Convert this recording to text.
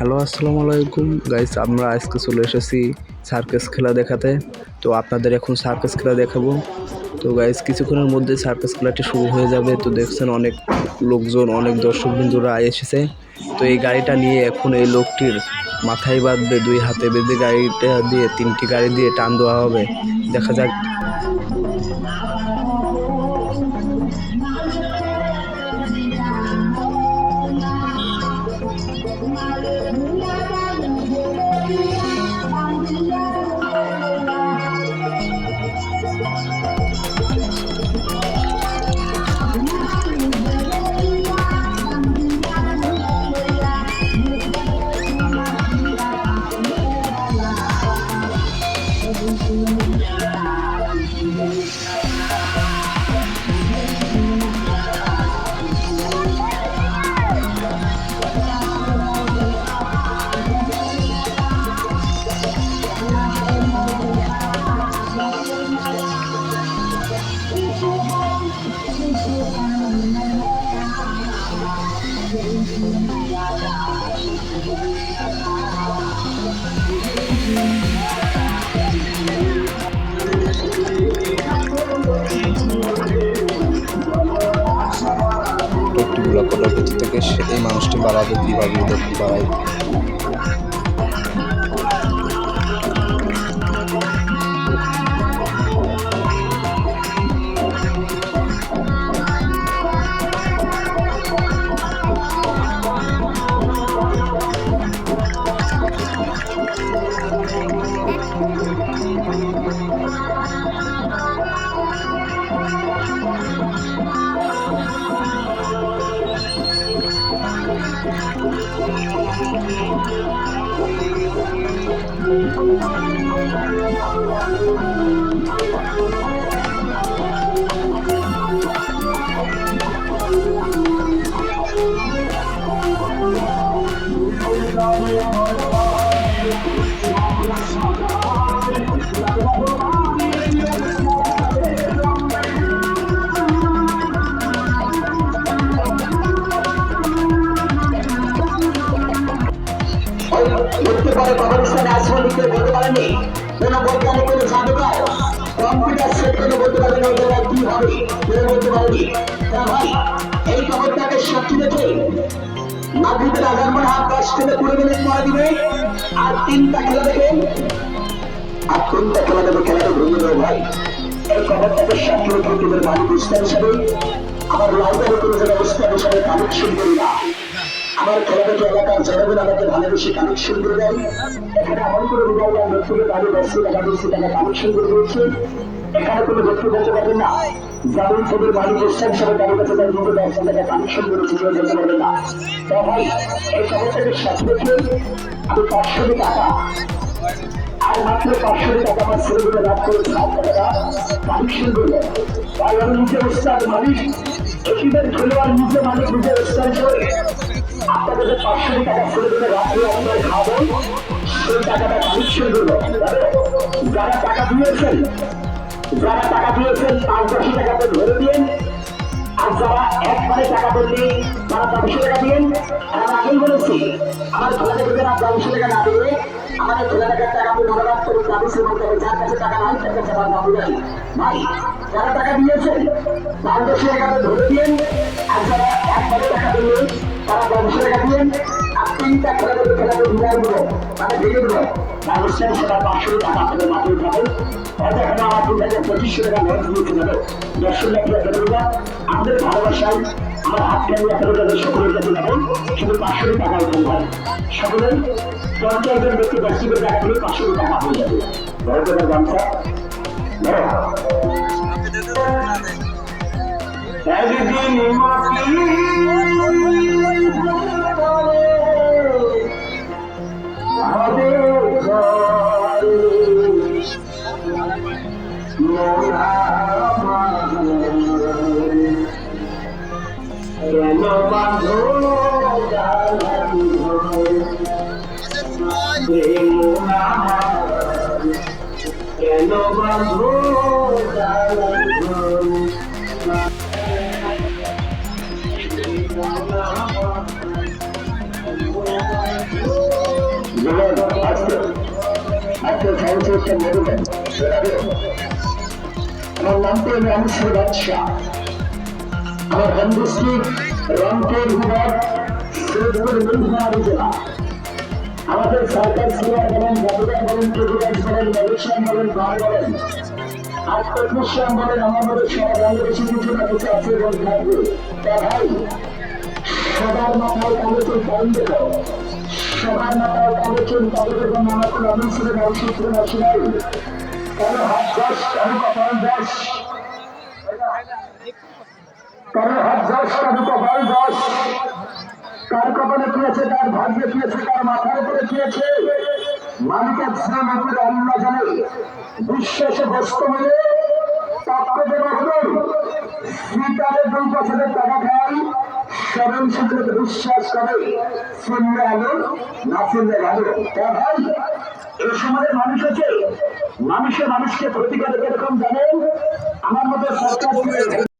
Hello, আসসালামু আলাইকুম guys. আমরা আজকে চলে এসেছি সার্কাস খেলা দেখাতে। তো আপনাদের এখন সার্কাস খেলা দেখাবো। তো গাইস কিছুক্ষণের মধ্যে সার্কাস খেলাটি শুরু হয়ে যাবে। তো দেখছেন অনেক লোকজন, অনেক দর্শকবৃন্দরা এসেছে। তো এই গাড়িটা নিয়ে এখন এই লোকটির মাথায় বাঁধবে, দুই হাতে বেঁধে গাড়িটা দিয়ে 3টি গাড়ি দিয়ে টান দেওয়া হবে। দেখা যাক। একটি গোলাপটার ভিতর থেকে এই মানুষটি বাড়াবে, কীভাবে লোকটি বাড়ায়। বলতে পারে কবরস্থানে আশ্রয় দিতে বলতে পারেনি, কোন বৈজ্ঞানিক কোন জাদুকর কম্পিউটার সেট করে বলতে পারবে না ওদের কি হবে, কেউ বলতে পারেনি। ভাই এই কবরটাকে সাক্ষী রেখে মাগরিবের আজান মনে হয় 10 থেকে 20 মিনিট পরে দিবে, আর 3টা খেলা দেবে, আর 3টা খেলা দেবে, খেলাটা ভেঙে দেবো। ভাই এই কবরটাকে সাক্ষী রেখে তোদের মালিক উস্তাদ হিসাবে আমার লাইব্রেরি কোনো যেন উস্তাদ হিসাবে কানেকশন করি না। আমার খেলাটাকে এলাকার জনগণ আমাকে ভালোবেসে কানেকশন করে দেয়। এখানে এমন করে বিদায় দেন ব্যক্তিকে তাদের 10 টাকা 20 টাকা কানেকশন করে দিয়েছে। এখানে কোনো ব্যক্তি বলতে পারবেন না যেমন তোদের মালিক উৎসাহ হিসাবে তাদের কাছে তার মতো 10 টাকা কানেকশন করেছে, কেউ বলতে পারবেন না। তো ভাই এই খবরটাকে সাথে রেখে আমি 500 টাকা আর মাত্র 500 টাকা আমার ছেলেগুলো লাভ করে 7 টাকা কানেকশন করবে। তাই আমি নিজে উৎসাহ মালিক, এটিদের খেলোয়াড় নিজে মালিক, নিজের উৎসাহ হিসেবে আপনাদের 500 টাকা ছেলেগুলো রাত্রে আপনার খাবো, সেই টাকাটা কানেকশন করবো। যারা টাকা দিয়েছেন 5-10 টাকাতে ধরে দিন, আর যারা একবারে টাকা বললে তারা 500 টাকা দিন। আর আমি আগেই বলেছি আমার খেলাটা যদি না 500 টাকা না দিয়ে আমাদের খেলাটাকে টাকা আপনি মনোরাত করে দাবিসের মধ্যে যার কাছে টাকা নাই তার কাছে আমার দাবি নাই। ভাই যারা টাকা দিয়েছেন 5-10 টাকাতে ধরে দিন, আর যারা একবারে টাকা দিলেন তারা 500 টাকা দিন, আর 3টা খেলাটা মিলাই দেবো, মানে ভেঙে দেবো। মানুষের সেটা 500 টাকা আপনাদের মাথায় উঠাবেন। হয়তো এখানে আমার 2500 টাকা খরচ দিয়েছে যাবে, 100 লাখ টাকা দেবো। আমাদের ভালোবাসায় আমার হাত ক্যামেরা ফেলে যাবে, সকলের কাছে যাবেন, শুধু 500 টাকা উঠান ভাই। সকলে 50 জন ব্যক্তি 10 টাকা দিলে 500 টাকা হয়ে যাবে। বড় টাকার গামছা একদিন কেন বাঁধো সহজে একটা নিবেদন আমার নামটি আমি আনিসুর বাদশাহ আমার হোম ডিস্ট্রিক্ট রংপুর বিভাগ সৈয়দপুর মহিলা জেলা আমাদের সার্কাস প্লেয়ার বলেন জাদুঘর বলেন কেজিরাজ বলেন ম্যাজিশিয়ান বলেন বার বলেন আর টেকনিশিয়ান বলেন আমাদের সবার বাংলাদেশি কিছু না কিছু আছে এবং থাকবে তা ভাই সবার মাথায় কালো চুল টাইম দেখো সবার মাথায় কালো চুল তাদের জন্য আমার কোনো অভিনসিলের অভিষেকের আসে নাই কারো হাত 10 কারো কপাল 10 কারো হাত 10 কারো কপাল 10 কার কপালে কি আছে কার ভাগ্যে কি আছে কার মাথার উপরে কি আছে মালিকের শ্রম উপরে আল্লাহ জানে বিশ্বাসে বস্ত মিলে তাৎপর্য রাখবেন শ্রীকালে 2 বছরের টাকা খান স্মরণ সেগুলোকে বিশ্বাস করে শুনলে আলো না শুনলে ভালো ভাই এই সমাজের মানুষ আছে মানুষের মানুষকে প্রতিকার এরকম জানেন আমার মতো সরকার